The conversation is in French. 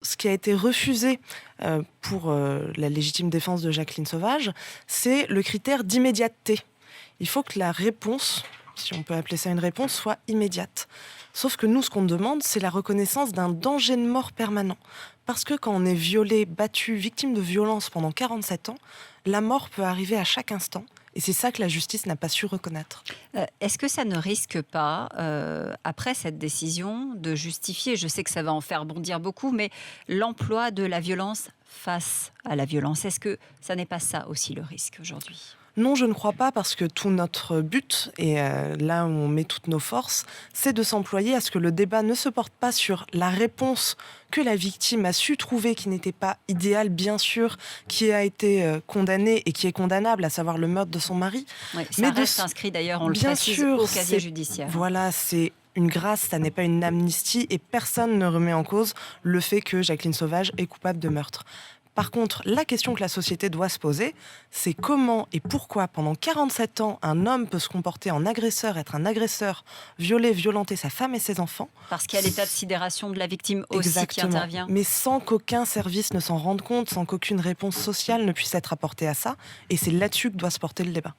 ce qui a été refusé pour la légitime défense de Jacqueline Sauvage, c'est le critère d'immédiateté. Il faut que la réponse, si on peut appeler ça une réponse, soit immédiate. Sauf que nous, ce qu'on demande, c'est la reconnaissance d'un danger de mort permanent. Parce que quand on est violé, battu, victime de violence pendant 47 ans, la mort peut arriver à chaque instant. Et c'est ça que la justice n'a pas su reconnaître. Est-ce que ça ne risque pas, après cette décision, de justifier, je sais que ça va en faire bondir beaucoup, mais l'emploi de la violence face à la violence? Est-ce que ça n'est pas ça aussi le risque aujourd'hui? Non, je ne crois pas, parce que tout notre but, et là où on met toutes nos forces, c'est de s'employer à ce que le débat ne se porte pas sur la réponse que la victime a su trouver, qui n'était pas idéale, bien sûr, qui a été condamnée et qui est condamnable, à savoir le meurtre de son mari. Oui, ça Mais reste inscrit d'ailleurs, on le bien précise, sûr, au casier c'est- judiciaire. Voilà, c'est une grâce, ça n'est pas une amnistie, et personne ne remet en cause le fait que Jacqueline Sauvage est coupable de meurtre. Par contre, la question que la société doit se poser, c'est comment et pourquoi, pendant 47 ans, un homme peut se comporter en agresseur, être un agresseur, violer, violenter sa femme et ses enfants. Parce qu'il y a l'état de sidération de la victime aussi qui Exactement. intervient. Mais sans qu'aucun service ne s'en rende compte, sans qu'aucune réponse sociale ne puisse être apportée à ça. Et c'est là-dessus que doit se porter le débat.